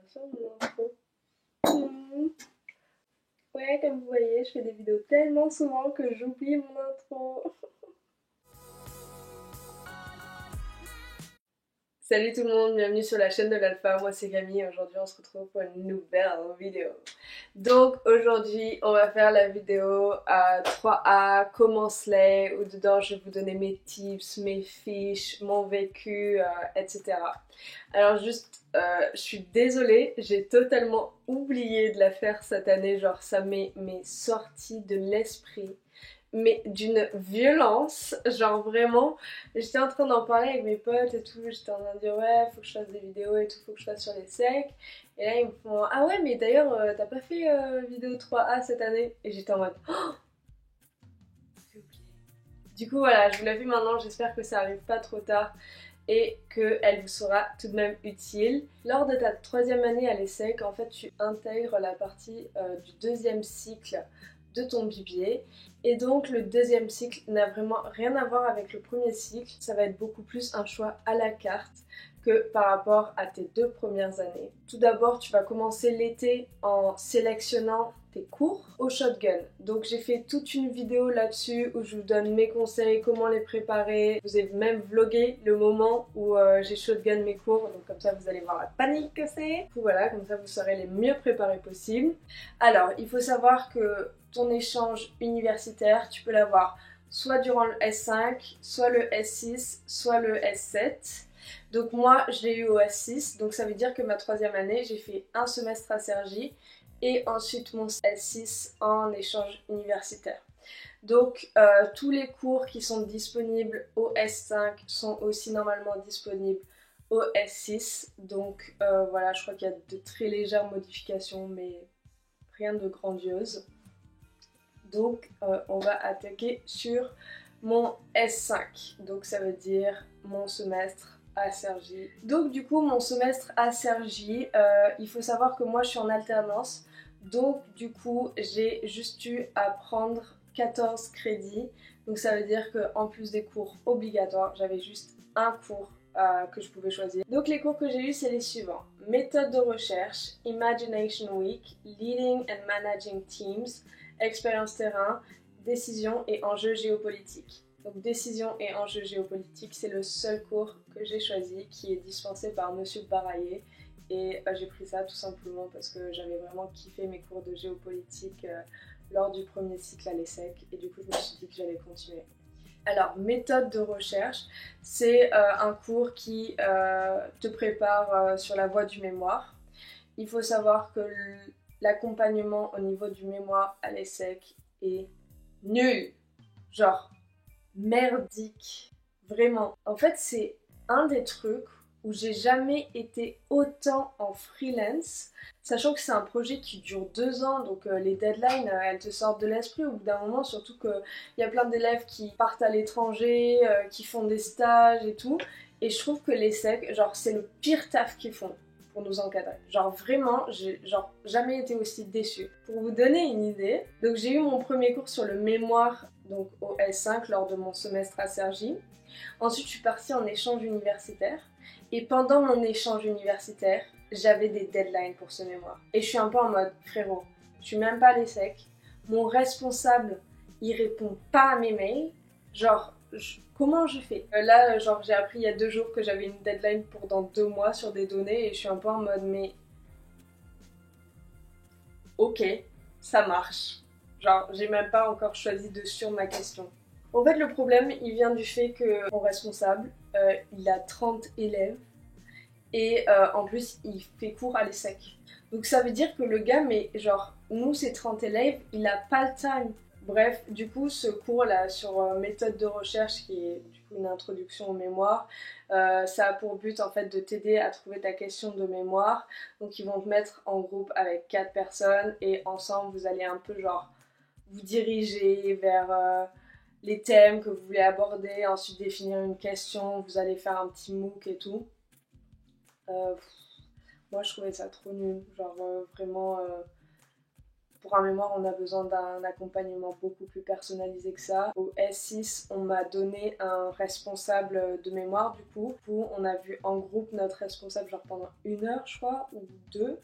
ça mon intro. Ouais, comme vous voyez, je fais des vidéos tellement souvent que j'oublie mon intro. Salut tout le monde, bienvenue sur la chaîne de l'Alpha, moi c'est Camille et aujourd'hui on se retrouve pour une nouvelle vidéo. Donc aujourd'hui on va faire la vidéo à 3A, comment slay, où dedans je vais vous donner mes tips, mes fiches, mon vécu, etc. Alors juste, je suis désolée, j'ai totalement oublié de la faire cette année, genre ça m'est sorti de l'esprit. Mais d'une violence, genre vraiment, j'étais en train d'en parler avec mes potes et tout, j'étais en train de dire ouais, faut que je fasse des vidéos et tout, faut que je fasse sur les secs. Et là ils me font ah ouais, mais d'ailleurs t'as pas fait vidéo 3A cette année? Et j'étais en mode oh, j'ai oublié. Du coup voilà, je vous la fais maintenant, j'espère que ça arrive pas trop tard et qu'elle vous sera tout de même utile. Lors de ta 3e année à l'ESSEC, en fait tu intègres la partie du 2e cycle de ton BBA. Et donc le 2e cycle n'a vraiment rien à voir avec le 1er cycle, ça va être beaucoup plus un choix à la carte que par rapport à tes 2 premières années. Tout d'abord, tu vas commencer l'été en sélectionnant tes cours au shotgun. Donc j'ai fait toute une vidéo là-dessus où je vous donne mes conseils, comment les préparer. Je vous ai même vlogué le moment où j'ai shotgun mes cours, donc comme ça vous allez voir la panique que c'est. Voilà, comme ça vous serez les mieux préparés possible. Alors, il faut savoir que ton échange universitaire, tu peux l'avoir soit durant le S5, soit le S6, soit le S7. Donc moi, je l'ai eu au S6, donc ça veut dire que ma 3e année, j'ai fait un semestre à Cergy et ensuite mon S6 en échange universitaire. Donc tous les cours qui sont disponibles au S5 sont aussi normalement disponibles au S6. Donc voilà, je crois qu'il y a de très légères modifications, mais rien de grandiose. Donc on va attaquer sur mon S5. Donc ça veut dire mon semestre à Cergy. Donc du coup mon semestre à Cergy, il faut savoir que moi je suis en alternance. Donc du coup j'ai juste eu à prendre 14 crédits. Donc ça veut dire qu'en plus des cours obligatoires, j'avais juste un cours que je pouvais choisir. Donc les cours que j'ai eus c'est les suivants. Méthode de recherche, Imagination Week, Leading and Managing Teams, expérience terrain, décision et enjeux géopolitiques. Donc décision et enjeux géopolitiques, c'est le seul cours que j'ai choisi qui est dispensé par Monsieur Baraillé. Et j'ai pris ça tout simplement parce que j'avais vraiment kiffé mes cours de géopolitique lors du 1er cycle à l'ESSEC. Et du coup, je me suis dit que j'allais continuer. Alors, méthode de recherche, c'est un cours qui te prépare sur la voie du mémoire. Il faut savoir que l'accompagnement au niveau du mémoire à l'ESSEC est nul. Genre, merdique. Vraiment. En fait, c'est un des trucs où j'ai jamais été autant en freelance, sachant que c'est un projet qui dure 2 ans, donc les deadlines, elles te sortent de l'esprit au bout d'un moment, surtout qu'il y a plein d'élèves qui partent à l'étranger, qui font des stages et tout, et je trouve que les SEC, genre c'est le pire taf qu'ils font pour nous encadrer. Genre vraiment, j'ai genre jamais été aussi déçue. Pour vous donner une idée, donc j'ai eu mon premier cours sur le mémoire donc au S5 lors de mon semestre à Cergy. Ensuite, je suis partie en échange universitaire. Et pendant mon échange universitaire, j'avais des deadlines pour ce mémoire. Et je suis un peu en mode, frérot, je suis même pas à l'ESSEC. Mon responsable, il répond pas à mes mails. Genre, comment je fais? Là, genre, j'ai appris il y a 2 jours que j'avais une deadline pour dans 2 mois sur des données. Et je suis un peu en mode, mais... Ok, ça marche. Genre, j'ai même pas encore choisi de sur ma question. En fait, le problème, il vient du fait que mon responsable, il a 30 élèves et en plus, il fait cours à l'ESSEC. Donc ça veut dire que le gars, mais genre, nous, c'est 30 élèves, il a pas le time. Bref, du coup, ce cours-là sur méthode de recherche, qui est du coup une introduction aux mémoires, ça a pour but en fait de t'aider à trouver ta question de mémoire. Donc ils vont te mettre en groupe avec 4 personnes et ensemble, vous allez un peu genre vous diriger vers les thèmes que vous voulez aborder, ensuite définir une question, vous allez faire un petit MOOC et tout. Moi je trouvais ça trop nul, genre vraiment Pour un mémoire, on a besoin d'un accompagnement beaucoup plus personnalisé que ça. Au S6, on m'a donné un responsable de mémoire du coup. Où on a vu en groupe notre responsable genre pendant 1 heure je crois, ou 2.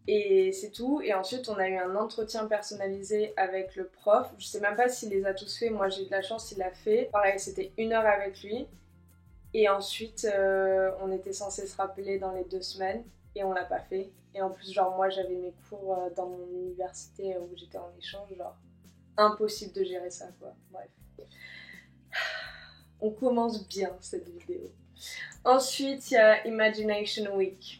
Et c'est tout. Et ensuite, on a eu un entretien personnalisé avec le prof. Je sais même pas s'il les a tous fait. Moi, j'ai eu de la chance, il l'a fait. Pareil, c'était 1 heure avec lui. Et ensuite, on était censé se rappeler dans les 2 semaines. Et on l'a pas fait. Et en plus, genre, moi, j'avais mes cours dans mon université où j'étais en échange. Genre, impossible de gérer ça, quoi. Bref. On commence bien cette vidéo. Ensuite, il y a Imagination Week.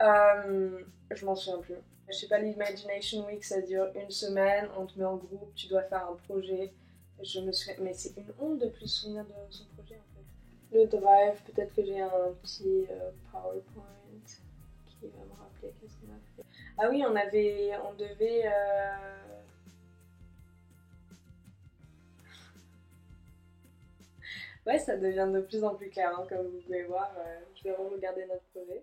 Je m'en souviens plus. Je sais pas, l'Imagination Week ça dure 1 semaine, on te met en groupe, tu dois faire un projet. Je me souviens, mais c'est une honte de plus se souvenir de son projet en fait. Le drive, peut-être que j'ai un petit PowerPoint qui va me rappeler qu'est-ce qu'on a fait. Ah oui, on devait. Ouais, ça devient de plus en plus clair, hein, comme vous pouvez voir. Je vais regarder notre projet.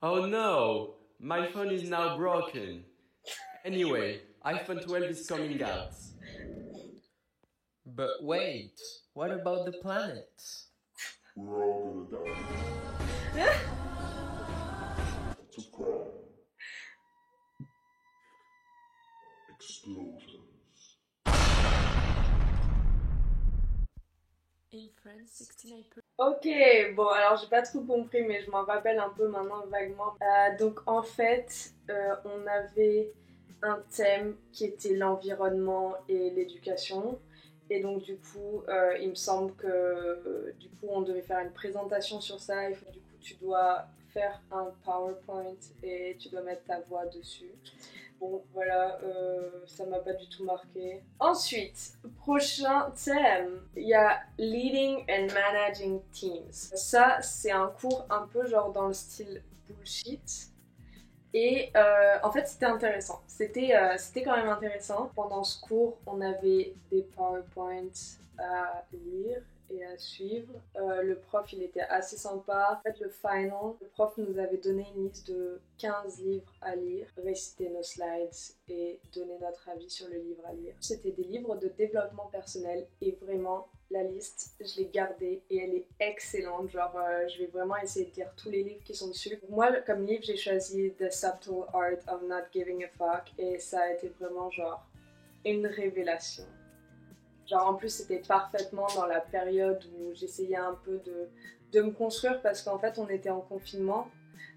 Oh no, my phone is now broken. Anyway, iPhone 12 is coming out. But wait, what about the planets? We're all gonna die. Subscribe. Explosions. In France, 69%. Ok, bon alors j'ai pas trop compris mais je m'en rappelle un peu maintenant vaguement. Donc en fait, on avait un thème qui était l'environnement et l'éducation. Et donc du coup, il me semble que du coup on devait faire une présentation sur ça. Et du coup tu dois faire un PowerPoint et tu dois mettre ta voix dessus. Bon voilà, ça m'a pas du tout marqué. Ensuite, prochain thème, il y a Leading and Managing Teams. Ça, c'est un cours un peu genre dans le style bullshit. Et en fait, c'était intéressant. C'était quand même intéressant. Pendant ce cours, on avait des PowerPoints à lire et à suivre. Le prof, il était assez sympa. En fait, le final, le prof nous avait donné une liste de 15 livres à lire, réciter nos slides et donner notre avis sur le livre à lire. C'était des livres de développement personnel et vraiment, la liste, je l'ai gardée et elle est excellente. Genre, je vais vraiment essayer de lire tous les livres qui sont dessus. Moi, comme livre, j'ai choisi The Subtle Art of Not Giving a Fuck et ça a été vraiment genre une révélation. Genre en plus c'était parfaitement dans la période où j'essayais un peu de me construire parce qu'en fait on était en confinement.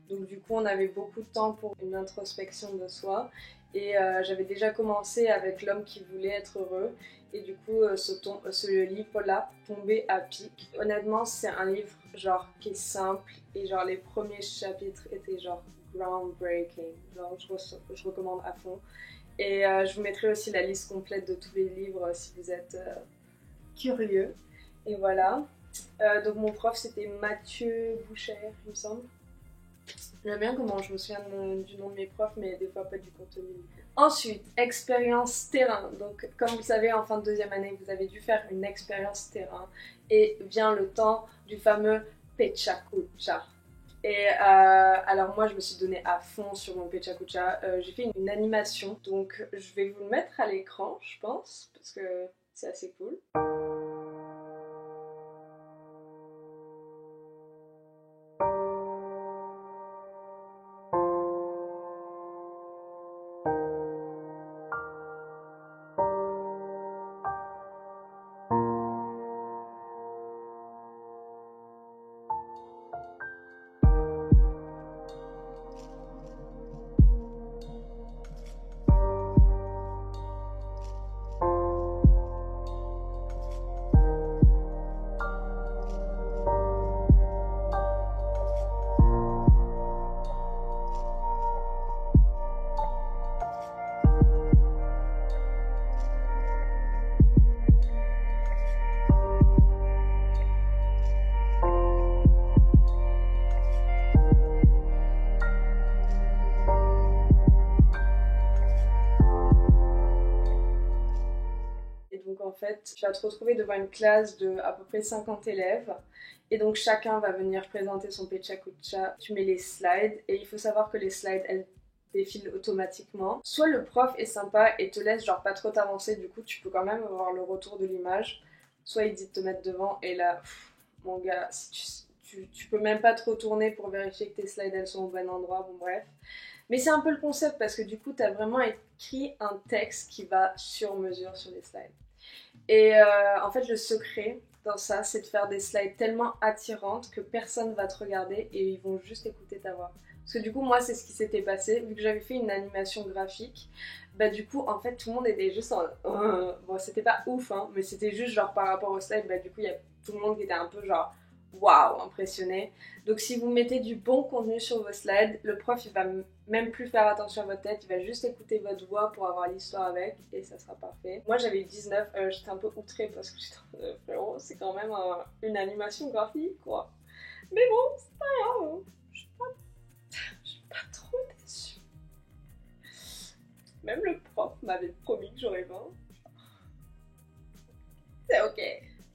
Donc du coup on avait beaucoup de temps pour une introspection de soi. Et j'avais déjà commencé avec L'homme qui voulait être heureux. Et du coup ce livre-là tombait à pic. Honnêtement c'est un livre genre qui est simple. Et genre les premiers chapitres étaient genre groundbreaking. Genre je recommande à fond. Et je vous mettrai aussi la liste complète de tous les livres si vous êtes curieux. Et voilà. Donc mon prof c'était Mathieu Boucher, il me semble. J'aime bien comment je me souviens du nom de mes profs, mais des fois pas du contenu. Ensuite, expérience terrain. Donc comme vous le savez, en fin de 2e année, vous avez dû faire une expérience terrain. Et vient le temps du fameux Pechakucha. Et alors moi je me suis donnée à fond sur mon Pechakucha, j'ai fait une animation, donc je vais vous le mettre à l'écran je pense, parce que c'est assez cool. fait, tu vas te retrouver devant une classe de à peu près 50 élèves. Et donc chacun va venir présenter son Pecha Kucha. Tu mets les slides et il faut savoir que les slides, elles défilent automatiquement. Soit le prof est sympa et te laisse genre pas trop t'avancer, du coup tu peux quand même avoir le retour de l'image. Soit il dit de te mettre devant et là, mon gars, si tu peux même pas te retourner pour vérifier que tes slides elles sont au bon endroit, bon bref. Mais c'est un peu le concept parce que du coup t'as vraiment écrit un texte qui va sur mesure sur les slides. Et en fait le secret dans ça c'est de faire des slides tellement attirantes que personne va te regarder et ils vont juste écouter ta voix. Parce que du coup moi c'est ce qui s'était passé, vu que j'avais fait une animation graphique, bah du coup en fait tout le monde était juste en... Bon c'était pas ouf hein, mais c'était juste genre par rapport au slide, bah du coup il y a tout le monde qui était un peu genre waouh impressionné. Donc si vous mettez du bon contenu sur vos slides, le prof il va même plus faire attention à votre tête, il va juste écouter votre voix pour avoir l'histoire avec et ça sera parfait. Moi j'avais eu 19, j'étais un peu outrée parce que j'étais en train de frérot, c'est quand même une animation graphique quoi. Mais bon, c'est pas grave, je suis pas trop déçue. Même le prof m'avait promis que j'aurais 20. C'est ok.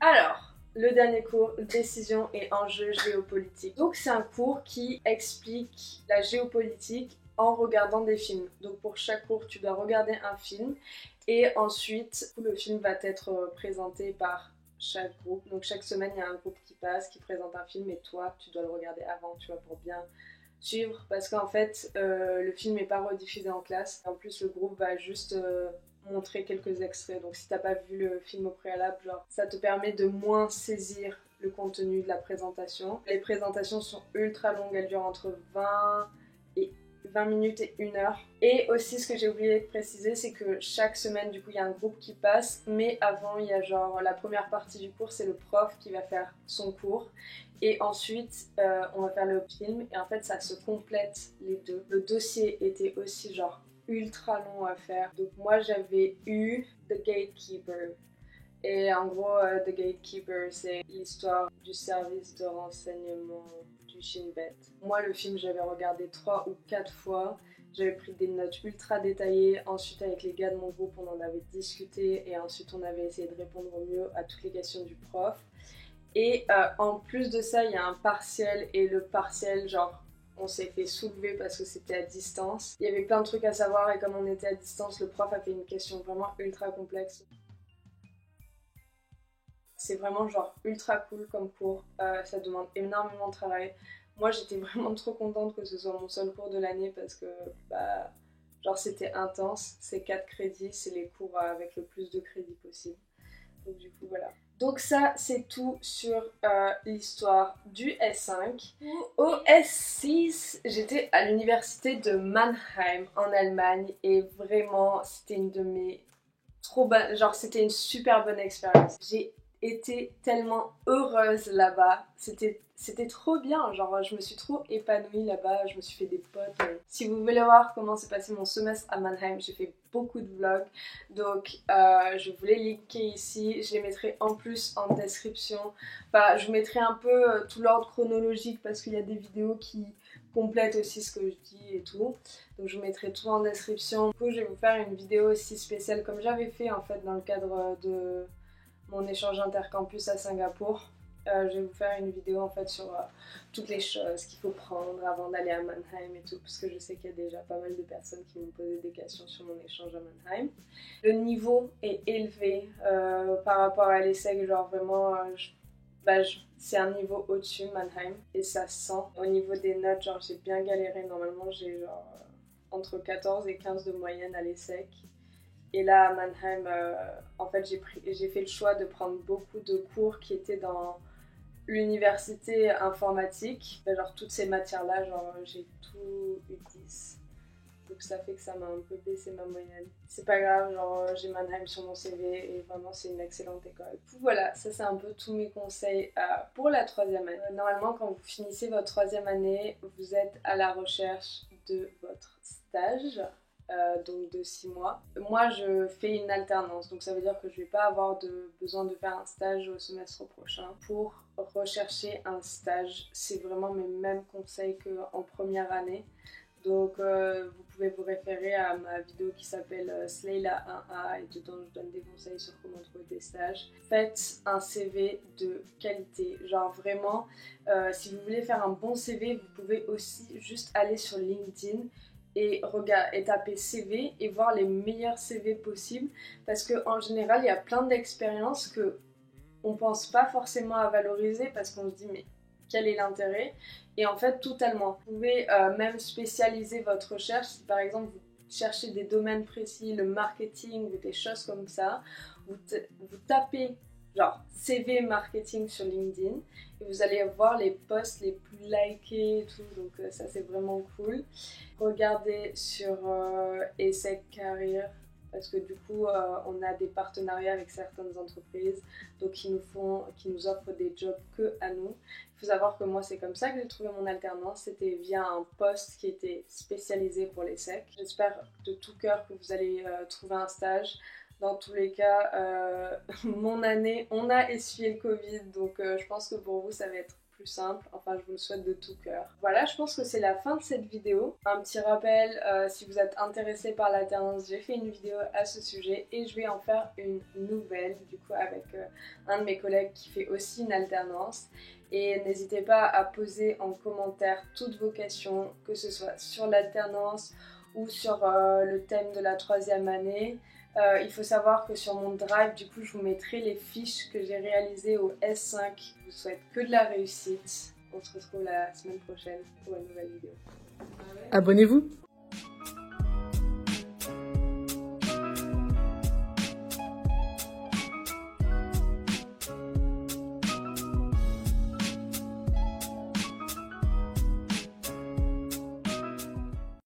Alors, le dernier cours, décision et enjeux géopolitiques. Donc c'est un cours qui explique la géopolitique en regardant des films. Donc pour chaque cours, tu dois regarder un film et ensuite le film va être présenté par chaque groupe. Donc chaque semaine, il y a un groupe qui passe, qui présente un film et toi, tu dois le regarder avant, tu vois, pour bien suivre. Parce qu'en fait, le film n'est pas rediffusé en classe. En plus, le groupe va juste... montrer quelques extraits, donc si t'as pas vu le film au préalable, genre ça te permet de moins saisir le contenu de la présentation. Les présentations sont ultra longues, elles durent entre 20 minutes et 1 heure. Et aussi ce que j'ai oublié de préciser, c'est que chaque semaine du coup il y a un groupe qui passe, mais avant il y a genre la première partie du cours, c'est le prof qui va faire son cours. Et ensuite, on va faire le film et en fait ça se complète les deux. Le dossier était aussi genre ultra long à faire. Donc moi j'avais eu The Gatekeeper. Et en gros, The Gatekeeper, c'est l'histoire du service de renseignement du Shin Bet. Moi le film j'avais regardé 3 ou 4 fois. J'avais pris des notes ultra détaillées. Ensuite avec les gars de mon groupe on en avait discuté. Et ensuite on avait essayé de répondre au mieux à toutes les questions du prof. Et en plus de ça il y a un partiel. Et le partiel genre... on s'est fait soulever parce que c'était à distance. Il y avait plein de trucs à savoir et comme on était à distance, le prof a fait une question vraiment ultra complexe. C'est vraiment genre ultra cool comme cours, ça demande énormément de travail. Moi j'étais vraiment trop contente que ce soit mon seul cours de l'année parce que bah genre c'était intense, c'est 4 crédits, c'est les cours avec le plus de crédits possible. Donc du coup voilà. Donc ça c'est tout sur l'histoire du S5. Au S6 j'étais à l'université de Mannheim en Allemagne et vraiment c'était une de mes trop bonnes, genre c'était une super bonne expérience. J'ai été tellement heureuse là-bas, c'était trop bien, genre je me suis trop épanouie là-bas, je me suis fait des potes. Si vous voulez voir comment s'est passé mon semestre à Mannheim, j'ai fait beaucoup de vlogs, donc je vous les linker ici, je les mettrai en plus en description. Enfin, je vous mettrai un peu tout l'ordre chronologique parce qu'il y a des vidéos qui complètent aussi ce que je dis et tout. Donc je vous mettrai tout en description. Du coup, je vais vous faire une vidéo aussi spéciale comme j'avais fait en fait dans le cadre de mon échange intercampus à Singapour. Je vais vous faire une vidéo en fait sur toutes les choses qu'il faut prendre avant d'aller à Mannheim et tout, parce que je sais qu'il y a déjà pas mal de personnes qui m'ont posé des questions sur mon échange à Mannheim. Le niveau est élevé par rapport à l'ESSEC, genre vraiment, c'est un niveau au-dessus Mannheim et ça se sent. Au niveau des notes, genre j'ai bien galéré, normalement j'ai genre entre 14 et 15 de moyenne à l'ESSEC. Et là à Mannheim, en fait j'ai fait le choix de prendre beaucoup de cours qui étaient dans l'université informatique, genre toutes ces matières-là, genre j'ai tout eu 10. Donc ça fait que ça m'a un peu baissé ma moyenne. C'est pas grave, genre j'ai Mannheim sur mon CV et vraiment c'est une excellente école. Voilà, ça c'est un peu tous mes conseils pour la 3e année. Normalement quand vous finissez votre 3e année, vous êtes à la recherche de votre stage. Donc de 6 mois. Moi je fais une alternance, donc ça veut dire que je vais pas avoir besoin de faire un stage au semestre prochain. Pour rechercher un stage, c'est vraiment mes mêmes conseils qu'en première année. Donc vous pouvez vous référer à ma vidéo qui s'appelle Slayla 1A et dedans je donne des conseils sur comment trouver des stages. Faites un CV de qualité, genre vraiment si vous voulez faire un bon CV vous pouvez aussi juste aller sur LinkedIn et taper CV et voir les meilleurs CV possibles parce qu'en général il y a plein d'expériences que on pense pas forcément à valoriser parce qu'on se dit mais quel est l'intérêt? Et en fait totalement. Vous pouvez même spécialiser votre recherche si par exemple vous cherchez des domaines précis, le marketing ou des choses comme ça, vous tapez genre CV marketing sur LinkedIn et vous allez voir les posts les plus likés et tout, donc ça c'est vraiment cool. Regardez sur Essay Career parce que du coup on a des partenariats avec certaines entreprises donc qui nous offrent des jobs que à nous. Il faut savoir que moi c'est comme ça que j'ai trouvé mon alternance, c'était via un poste qui était spécialisé pour les SEC. J'espère de tout cœur que vous allez trouver un stage. Dans tous les cas, mon année, on a essuyé le Covid, donc je pense que pour vous ça va être plus simple, enfin je vous le souhaite de tout cœur. Voilà, je pense que c'est la fin de cette vidéo. Un petit rappel, si vous êtes intéressé par l'alternance, j'ai fait une vidéo à ce sujet et je vais en faire une nouvelle, du coup avec un de mes collègues qui fait aussi une alternance. Et n'hésitez pas à poser en commentaire toutes vos questions, que ce soit sur l'alternance ou sur le thème de la 3e année. Il faut savoir que sur mon drive, du coup, je vous mettrai les fiches que j'ai réalisées au S5. Je vous souhaite que de la réussite. On se retrouve la semaine prochaine pour une nouvelle vidéo. Abonnez-vous!